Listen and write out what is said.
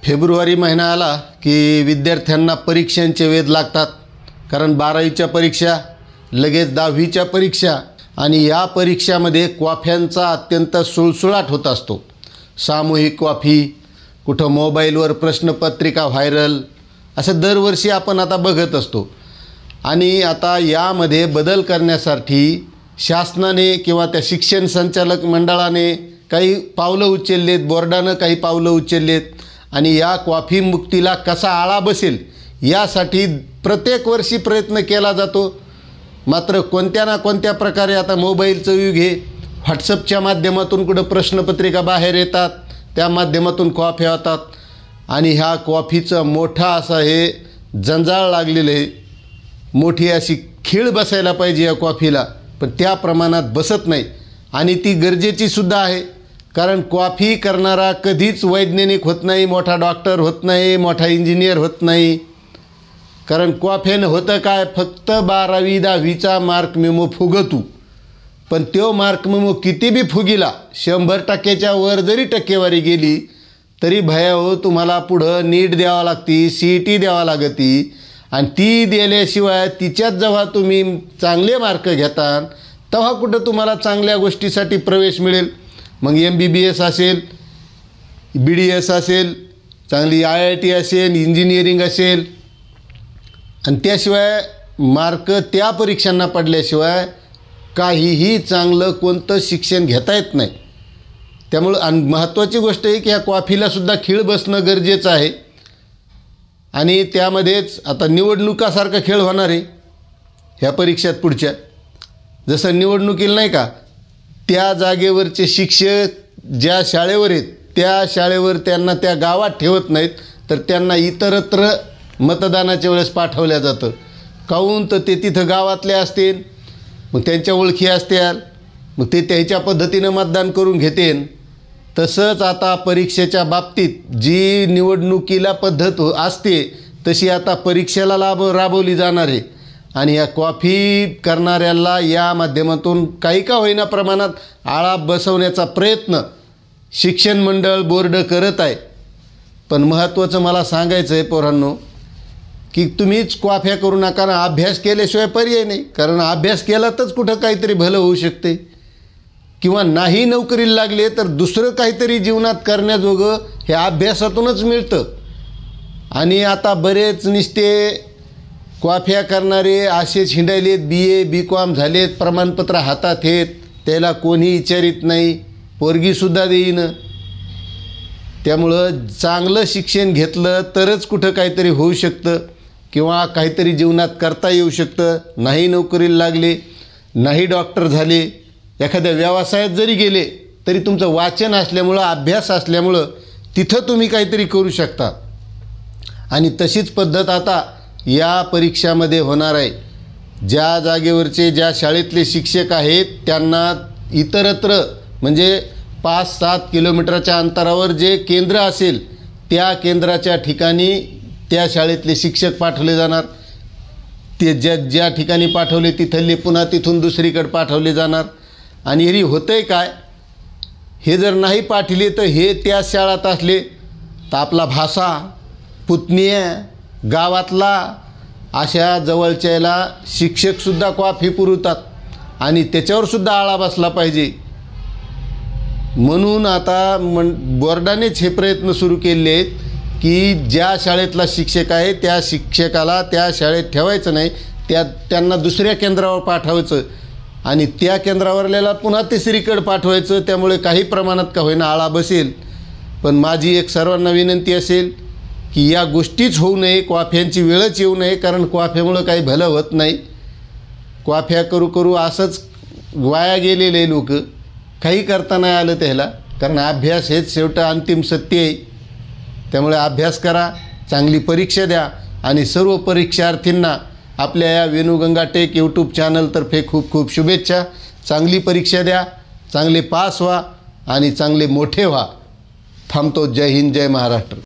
February महिना आला की विद्यार्थ्यांना परीक्षांचे वेध लागतात. कारण 12वीच्या परीक्षा, लगेच 10वीच्या परीक्षा आणि या परीक्षामध्ये क्वाफ्यांचा अत्यंत सुळसुळाट होत असतो. सामूहिक क्वाफी, कुठं मोबाईलवर प्रश्नपत्रिका व्हायरल, असं दरवर्षी आपण आता बघत असतो. आणि आता यामध्ये बदल करण्यासाठी शासनाने किंवा त्या शिक्षण संचालक मंडळाने काही पावलं उचललेत, बोर्डानं काही पावलं उचललेत आणि या क्वाफी मुक्तीला कसा आळा बसेल यासाठी प्रत्येक वर्षी प्रयत्न केला जातो. मात्र कोणत्या ना कोणत्या प्रकारे आता मोबाईलचं युग हे, व्हॉट्सअपच्या माध्यमातून कुठं प्रश्नपत्रिका बाहेर येतात, त्या माध्यमातून क्वाफ्या होतात आणि ह्या क्वाफीचं मोठा असा हे जंजाळ लागलेलं आहे. मोठी अशी खीळ बसायला पाहिजे या क्वाफीला, पण त्या प्रमाणात बसत नाही आणि ती गरजेची सुद्धा आहे. कारण क्वाफी करणारा कधीच वैज्ञानिक होत नाही, मोठा डॉक्टर होत नाही, मोठा इंजिनियर होत नाही. कारण क्वाफ्यानं होतं काय, फक्त 12वी 10वीचा मार्क मेमो फुगतू, पण तो मार्क मेमो किती बी फुगिला, 100%च्या वर जरी टक्केवारी गेली तरी भया हो तुम्हाला पुढं नीट द्यावा लागती, CET द्यावा लागती आणि ती दिल्याशिवाय तिच्यात जेव्हा तुम्ही चांगले मार्क घेता तेव्हा कुठं तुम्हाला चांगल्या गोष्टीसाठी प्रवेश मिळेल. मग MBBS असेल, BDS असेल, चांगली IIT असेल, इंजिनिअरिंग असेल आणि त्याशिवाय मार्क त्या परीक्षांना पडल्याशिवाय काहीही चांगलं कोणतं शिक्षण घेता येत नाही. त्यामुळं आणि महत्त्वाची गोष्ट आहे की ह्या क्वाफीलासुद्धा खीळ बसणं गरजेचं आहे. आणि त्यामध्येच आता निवडणुकासारखा खेळ होणार आहे ह्या परीक्षेत पुढच्या. जसं निवडणुकीला नाही का, त्या जागेवरचे शिक्षक ज्या शाळेवर आहेत त्या शाळेवर त्यांना त्या गावात ठेवत नाहीत, तर त्यांना इतरत्र मतदानाच्या वेळेस पाठवल्या जातं. काहून तर ते तिथं गावातले असतील, मग त्यांच्या ओळखी असतील, मग ते त्याच्या पद्धतीनं मतदान करून घेतील. तसंच आता परीक्षेच्या बाबतीत जी निवडणुकीला पद्धत असते तशी आता परीक्षेला राबवली जाणार आहे. आणि या क्वाफी करणाऱ्याला या माध्यमातून काही का होईना प्रमाणात आळा बसवण्याचा प्रयत्न शिक्षण मंडळ बोर्ड करत आहे. पण महत्त्वाचं मला सांगायचं आहे पोरांनो की तुम्हीच क्वाफ्या करू नका ना. अभ्यास केल्याशिवाय पर्याय नाही. कारण अभ्यास केला तरच कुठं काहीतरी भलं होऊ शकते किंवा नाही नोकरीला लागले तर दुसरं काहीतरी जीवनात करण्याजोगं हे अभ्यासातूनच मिळतं. आणि आता बरेच नुसते क्वाफ्या करणारे असेच हिंडायलेत, BA BCom झालेत, प्रमाणपत्र हातात आहेत, त्याला कोणी विचारित नाही, पोरगीसुद्धा देईन. त्यामुळं चांगलं शिक्षण घेतलं तरच कुठं काहीतरी होऊ शकतं किंवा काहीतरी जीवनात करता येऊ शकतं. नाही नोकरीला लागले, नाही डॉक्टर झाले, एखाद्या व्यवसायात जरी गेले तरी तुमचं वाचन असल्यामुळं, अभ्यास असल्यामुळं तिथं तुम्ही काहीतरी करू शकता. आणि तशीच पद्धत आता या परीक्षामध्ये होणार आहे. ज्या जागेवरचे, ज्या शाळेतले शिक्षक आहेत त्यांना इतरत्र म्हणजे 5-7 किलोमीटरच्या अंतरावर जे केंद्र असेल त्या केंद्राच्या ठिकाणी त्या शाळेतले शिक्षक पाठवले जाणार. ते ज्या ठिकाणी पाठवले तिथले पुन्हा तिथून दुसरीकडे पाठवले जाणार. आणि हे होतंय काय, हे जर नाही पाठवले तर हे त्या शाळेत असले तर आपला भाषा, पुतण्या, गावातला अशा जवळच्याला शिक्षकसुद्धा क्वाफी पुरवतात आणि त्याच्यावरसुद्धा आळा बसला पाहिजे. म्हणून आता बोर्डानेच हे प्रयत्न सुरू केले आहेत की ज्या शाळेतला शिक्षक आहे त्या शिक्षकाला त्या शाळेत ठेवायचं नाही, त्यांना दुसऱ्या केंद्रावर पाठवायचं आणि त्या केंद्रावरल्याला पुन्हा तिसरीकडे पाठवायचं. त्यामुळे काही प्रमाणात का होईना आळा बसेल. पण माझी एक सर्वांना विनंती असेल की या गोष्टीच होऊ नये, क्वाफ्यांची वेळच येऊ नये. कारण क्वाफ्यामुळं काही भलं होत नाही. क्वाफ्या करू करू असंच वाया गेलेले लोक, काही करता नाही आलं त्याला. कारण अभ्यास हेच शेवटं अंतिम सत्य आहे. त्यामुळे अभ्यास करा, चांगली परीक्षा द्या आणि सर्व परीक्षार्थींना आपल्या या वेणुगंगा टेक यूट्यूब चॅनलतर्फे खूप खूप शुभेच्छा. चांगली परीक्षा द्या, चांगले पास व्हा आणि चांगले मोठे व्हा. थांबतो. जय हिंद, जय महाराष्ट्र.